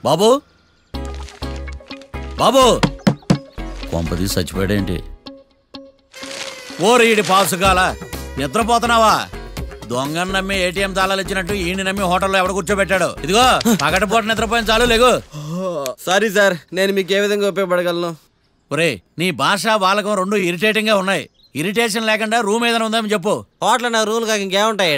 బాబు బాబు కొంపది చచ్చిపోయాడేంటి? ఓరీడి పాసుగాల నిద్రపోతున్నావా? దొంగను నమ్మి ఏటీఎం తాళాలు ఇచ్చినట్టు ఈయన నమ్మి హోటల్లో ఎవడ కూర్చోబెట్టాడు? ఇదిగో పగటిపూట నిద్రపోయిన చాలు లేగు. సారీ సార్, నేను మీకు ఏ విధంగా ఉపయోగపడగలను? ఒరే నీ భాష వాళ్ళకం రెండు ఇరిటేటింగ్ గా ఉన్నాయి. ఇరిటేషన్ లేకుండా రూమ్ ఏదైనా ఉందని చెప్పు. హోటల్ నా రూమ్ కాక ఇంకేముంటాయి?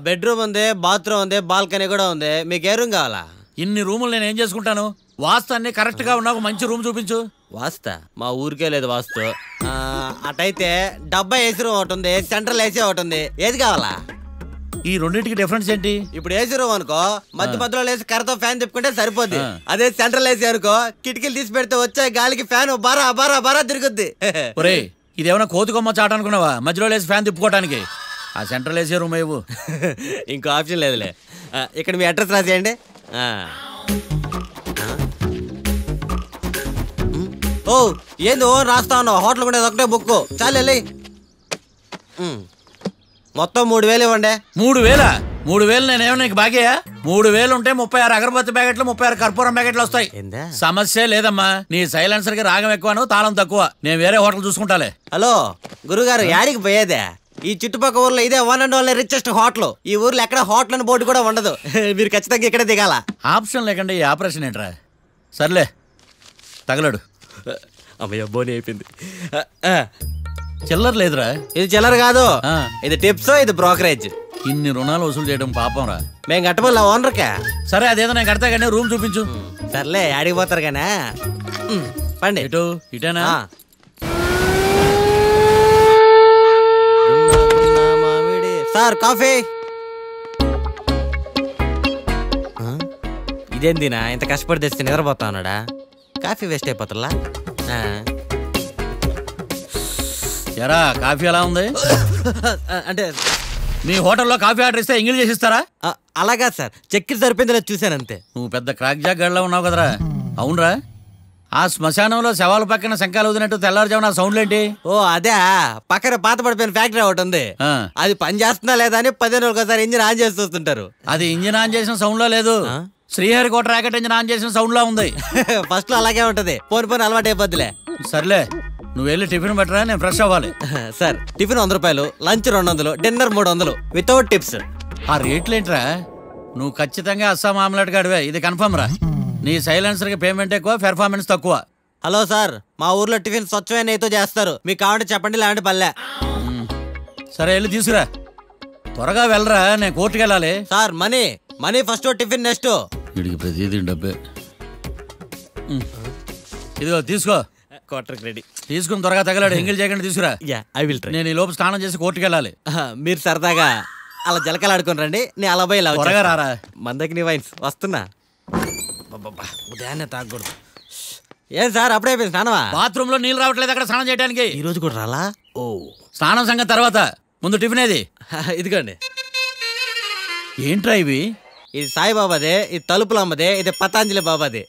బెడ్రూమ్ ఉంది, బాత్రూమ్ ఉంది, బాల్కనీ కూడా ఉంది. మీకు ఏ రూమ్ కావాలా? ఇన్ని రూములు నేను ఏం చేసుకుంటాను? వాస్తు అన్ని కరెక్ట్ గా ఉన్నా ఒక మంచి రూమ్ చూపించు. వాస్తా మా ఊరికే లేదు వాస్తు. అటైతే డబ్బా ఏసీ రూమ్ ఒకటి ఉంది, సెంట్రల్ ఏసీ ఒకటి ఉంది. ఏది కావాలా? ఈ రెండింటికి డిఫరెన్స్ ఏంటి? ఇప్పుడు ఏసీ రూమ్ అనుకో మధ్య మధ్యలో లేసి కర్రతో ఫ్యాన్ తిప్పుకుంటే సరిపోద్ది. అదే సెంట్రల్ ఏసీ అనుకో కిటికీలు తీసి పెడితే వచ్చే గాలికి ఫ్యాన్ బారా బారా బారా తిరుగుద్ది. ఒరే ఇదేమన్నా కోతికొమ్మ చాట అనుకున్నావా మధ్యలో లేసి ఫ్యాన్ తిప్పుకోవడానికి? ఆ సెంట్రల్ ఏసీ రూమ్ ఇవ్వు. ఇంకో ఆప్షన్ లేదులే. ఇక్కడ మీ అడ్రస్ రాసేయండి. ఓ ఏంది ఓ రాస్తా ఉన్నావు? హోటల్ కూడా ఒకటే బుక్ చాలు వెళ్ళి. మొత్తం 3000 ఇవ్వండి. 3000? 3000 నేనేమన్నా నీకు బాగేయా? 3000 ఉంటే 36 అగరబత్తి ప్యాకెట్లు 36 కర్పూరం ప్యాకెట్లు వస్తాయి. సమస్య లేదమ్మా. నీ సైలెన్సర్ కి రాగం ఎక్కువను తాళం తక్కువ. నేను వేరే హోటల్ చూసుకుంటాలే. హలో గురుగారు, యాడికి పోయేదే? ఈ చుట్టుపక్కల ఊర్లో ఇదే one and only richest hotel. ఈ ఊర్లో ఎక్కడ హోటల్ అని బోర్డు కూడా ఉండదు. మీరు ఖచ్చితంగా ఇక్కడ దిగాల. ఆప్షన్ లేకుండా ఈ ఆపరేషన్ ఏంట్రా? సర్లే తగలడు. అమ్మయ్య బోని అయిపోయింది. చిల్లర లేదురా. ఇది చిల్లర కాదు, ఇది టిప్స్, ఇది బ్రోకరేజ్. ఇన్ని రుణాలు వసూలు చేయడం పాపం రా. మేము కట్టబోలే ఓనర్కే. సరే అదేదో నేను కడతా కానీ రూమ్ చూపించు. సర్లే యాడికి పోతారు కానీ పండి. ఇటు ఇటేనా? Sir coffee. ఇదేందినా ఇంత కష్టపడి తెస్తే నిద్రపోతా ఉన్నాడా? కాఫీ వేస్ట్ అయిపోతుందా? ఎరా కాఫీ ఎలా ఉంది? అంటే మీ హోటల్లో కాఫీ ఆర్డర్ ఇస్తే ఎంగిల్ చేసి ఇస్తారా? అలాగా సార్, చక్కెర సరిపోయింది లేదు చూశాను అంతే. నువ్వు పెద్ద క్రాక్ జాక్ గడిలో ఉన్నావు కదరా. అవునరా, ఆ శ్మశానంలో శవాల పక్కన శంఖాలు వదినట్టు తెల్లారుజామున సౌండ్లు ఏంటి? ఓ అదే, పక్కన పాత పడిపోయిన ఫ్యాక్టరీ ఒకటి ఉంది. అది పని చేస్తుందా లేదా అని 10 రోజులు ఒకసారి ఇంజిన్ ఆన్ చేసి చూస్తుంటారు. అది ఇంజిన్ ఆన్ చేసిన సౌండ్ లో లేదు, శ్రీహరికోట రాకెట్ ఇంజిన్ ఆన్ చేసిన సౌండ్ లో ఉంది. ఫస్ట్ లో అలాగే ఉంటది, పోని అలవాటు అయిపోద్దిలే. సర్లే నువ్వు వెళ్ళి టిఫిన్ పెట్టరా, నేను ఫ్రెష్ అవ్వాలి. సార్ టిఫిన్ 100 రూపాయలు, లంచ్ 200, డిన్నర్ 300 వితౌట్ టిప్స్. ఆ రేట్లేంట్రా? నువ్వు ఖచ్చితంగా అస్సాం ఆమ్లెట్ గాడివే, ఇది కన్ఫర్మ్ రా. నీ సైలెన్సర్ కి పేమెంట్ ఎక్కువ, పెర్ఫార్మెన్స్ తక్కువ. హలో సార్, మా ఊర్లో టిఫిన్ స్వచ్ఛమైన నెయ్యితో చేస్తారు. మీకు కావాలంటే చెప్పండి, లేదంటే పల్లె. సరే వెళ్ళి తీసుకురా, త్వరగా వెళ్ళరా, నేను కోర్టుకి వెళ్ళాలి. Sir money money first, tiffin next. వీడికి ప్రతిదీ డబ్బే. ఇదిగో తీసుకో. క్వార్టర్కి రెడీ. తీసుకుని త్వరగా తగలాడు, ఎంగిల్ చేయకుండా తీసుకురా. I will try. నేను ఈ లోపు స్నానం చేసి కోర్టుకి వెళ్ళాలి. మీరు సరదాగా అలా జలకాలు ఆడుకుని రండి, నేను అలా పోయి త్వరగా రారా. మందకి నీ వైన్స్ వస్తున్నా. ఉదయాన్నే తాగకూడదు. ఏం సార్ అప్పుడే అయిపోయింది స్నానమా? బాత్రూమ్ లో నీళ్ళు రావట్లేదు అక్కడ స్నానం చేయడానికి. ఈ రోజు కూడా రాలా? ఓ స్నానం సంగతి తర్వాత, ముందు టిఫిన్ ఏది? ఇదిగోండి. ఏంట్రా ఇవి? ఇది సాయిబాబాదే, ఇది తలుపులమ్మదే, ఇది పతాంజలి బాబాదే.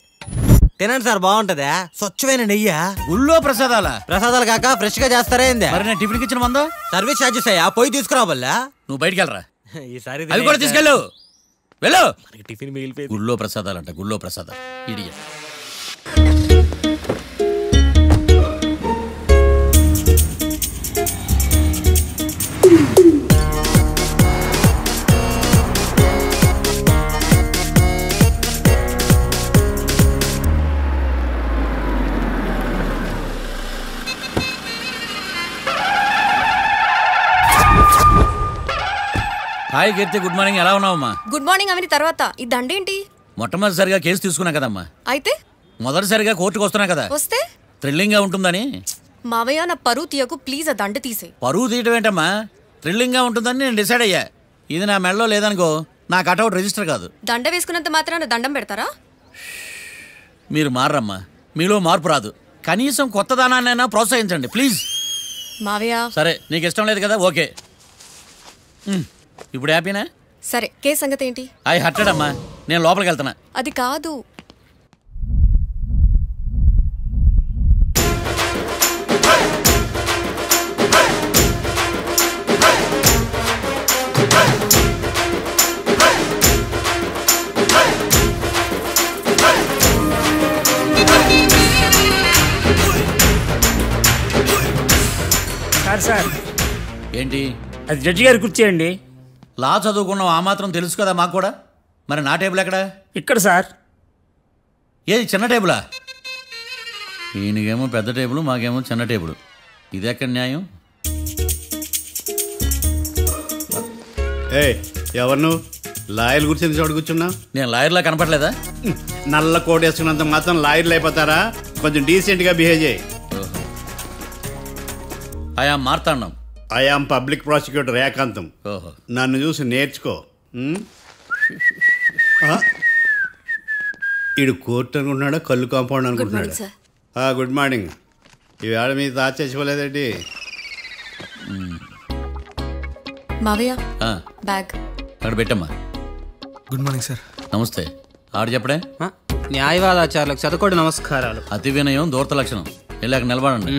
తినండి సార్, బాగుంటదా? స్వచ్ఛమైన నెయ్యా. గుళ్ళో ప్రసాదాల? ప్రసాదాలు కాక ఫ్రెష్ గా చేస్తారా ఏంది? మరి నేను టిఫిన్ ఇచ్చిన మందా సర్వీస్ ఛార్జెస్ అయ్యా, పోయి తీసుకురావాలా? నువ్వు బయటికి వెళ్ళరా. ఈసారి అవి కూడా తీసుకెళ్ళు, వెళ్ళు. టిఫిన్ మిగిలిపోయి. గుళ్ళో ప్రసాదాలంట, గుళ్ళో ప్రసాదాలు. ఇడియట్. హాయ్ కీర్తి, గుడ్ మార్నింగ్. ఎలా ఉన్నావమ్మా? గుడ్ మార్నింగ్ అవని తర్వాత ఈ దండేంటి? మొట్టమొదటిసారిగా కేసు తీసుకున్నా కదమ్మా. అయితే మొదటిసారిగా కోర్టుకు వస్తున్నా కదా, వస్తే థ్రిల్లింగ్ గా ఉంటుందని. మావయ్య నా పరువు తీయకు ప్లీజ్, ఆ దండ తీసే. పరువు తీయటం ఏంటమ్మా, థ్రిల్లింగ్ గా ఉంటుందని నేను డిసైడ్ అయ్యా. ఇది నా మెడలో లేదనుకో, నా కటౌట్ రిజిస్టర్ కాదు. దండ వేసుకున్నంత మాత్రాన దండం పెడతారా? మీరు మారమ్మా, మీలో మార్పు రాదు. కనీసం కొత్త దానాన్నైనా ప్రోత్సహించండి ప్లీజ్. మావయ్య సరే, నీకు ఇష్టం లేదు కదా, ఓకే. ఇప్పుడు హ్యాపీనా? సరే, కేసు సంగతి ఏంటి? ఐ హర్టెడ్ అమ్మా, నేను లోపలికి వెళ్తున్నా. అది కాదు. సార్ ఏంటి? అది జడ్జి గారి కుర్చీ అండి. లా చదువుకున్నాం, ఆ మాత్రం తెలుసు కదా మాకు కూడా. మరి నా టేబుల్ ఎక్కడ? ఇక్కడ సార్. ఏది చిన్న టేబులా? ఈయనకేమో పెద్ద టేబుల్, మాకేమో చిన్న టేబుల్. ఇది ఎక్కడ న్యాయం? ఎవరు నువ్వు? లాయర్లు కూర్చొని చోటు కూర్చున్నా? నేను లాయర్లా కనపడలేదా? నల్ల కోట్ వేసుకున్నంత మాత్రం లాయర్లు అయిపోతారా? కొంచెం డీసెంట్ గా బిహేవ్ చేయి. ఆయా మార్తాండం. ఐఆమ్ పబ్లిక్ ప్రాసిక్యూటర్ ఏకాంతం. ఓహో, నన్ను చూసి నేర్చుకో. ఈడు కోర్టు అనుకుంటున్నాడా, కళ్ళు కాంపౌండ్ అనుకుంటున్నాడా? Good morning. ఈవేళ మీ తాత చచ్చిపోలేదండి. మావయ్య ఆ, బ్యాగ్ అక్కడ పెట్టమ్మా. Good morning sir. నమస్తే. ఆడు చెప్పడే. న్యాయవాదాచారులకు చదువుకోండి నమస్కారాలు. అతి వినయం దూరత లక్షణం. వెళ్ళాక నిలబడండి.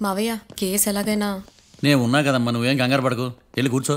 మావయ్య కేసు ఎలాగైనా. నేను ఉన్నా కదమ్మా, నువ్వేం కంగారు పడకు. వెళ్ళి కూర్చో.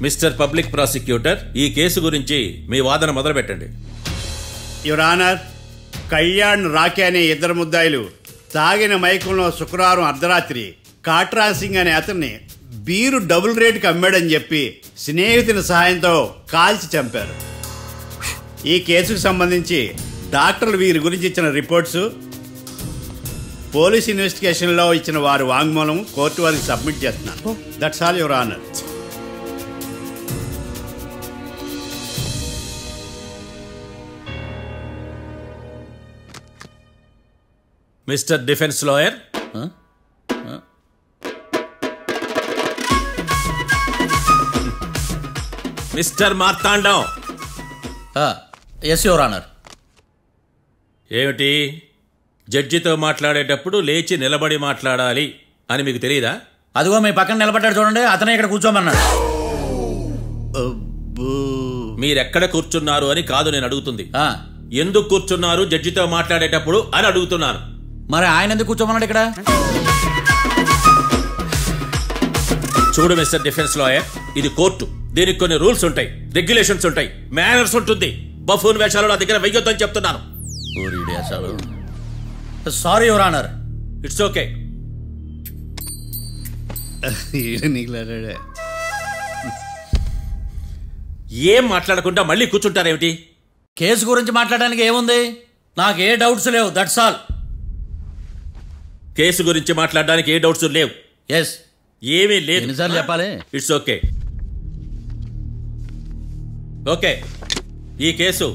మిస్టర్ పబ్లిక్ ప్రాసిక్యూటర్, ఈ కేసు గురించి మీ వాదన మొదలు పెట్టండి. యువర్ ఆనర్, కళ్యాణ్ రాకే అనే ఇద్దరు ముద్దాయిలు తాగిన మైకంలో శుక్రవారం అర్ధరాత్రి కాట్రా సింగ్ అనే అతన్ని బీరు డబుల్ రేటుకి అమ్మాడని చెప్పి స్నేహితుని సహాయంతో కాల్చి చంపారు. ఈ కేసుకు సంబంధించి డాక్టర్లు వీరి గురించి ఇచ్చిన రిపోర్ట్స్, పోలీస్ ఇన్వెస్టిగేషన్లో ఇచ్చిన వారి వాంగ్మూలం కోర్టు వారికి సబ్మిట్ చేస్తున్నారు. That's all your honour. Mister defence lawyer, mister Marthandam. Yes your honour. ఏమిటి, జడ్జితో మాట్లాడేటప్పుడు లేచి నిలబడి మాట్లాడాలి అని మీకు తెలియదా? అదిగో మీ పక్కన నిలబడ్డాడు చూడండి, అతనే ఇక్కడ కూర్చోమన్నాడు. మీరెక్కడ కూర్చున్నారు అని కాదు నేను అడుగుతుంది. ఎందుకు కూర్చున్నారు జడ్జితో మాట్లాడేటప్పుడు అని అడుగుతున్నాను. మరి ఆయన ఎందుకు కూర్చోమన్నాడు ఇక్కడ? చూడు మిస్టర్ డిఫెన్స్ లాయర్, ఇది కోర్టు. దీనికి కొన్ని రూల్స్ ఉంటాయి, రెగ్యులేషన్స్ ఉంటాయి, మేనర్స్ ఉంటుంది. బఫూన్ వేషాలు నా దగ్గర వెయ్యొద్దని చెప్తున్నాను. Sorry your honour. It's okay. ఏం మాట్లాడకుండా మళ్ళీ కూర్చుంటారేమిటి? కేసు గురించి మాట్లాడడానికి ఏముంది? నాకు ఏ డౌట్స్ లేవు, దట్స్ ఆల్. కేసు గురించి మాట్లాడడానికి ఏ డౌట్స్ లేవు? ఎస్. ఏమీ లేదు. ఎన్నిసార్లు చెప్పాలి? It's okay. ఓకే, ఈ కేసు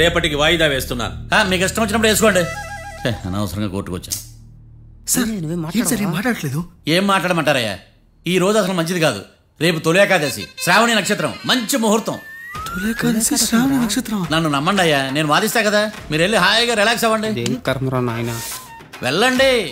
రేపటికి వాయిదా వేస్తున్నాను. మీకు ఇష్టం వచ్చినప్పుడు వేసుకోండి. అనవసరంగా కోర్టుకు వచ్చాను. మాట్లాడట్లేదు. ఏం మాట్లాడమంటారయ్యా? ఈ రోజు అసలు మంచిది కాదు. రేపు తొలి ఏకాదశి, శ్రావణి నక్షత్రం, మంచి ముహూర్తం. నన్ను నమ్మండి అయ్యా, నేను వాదిస్తా కదా. మీరు వెళ్ళి హాయిగా రిలాక్స్ అవ్వండి. నాయనా వెళ్ళండి.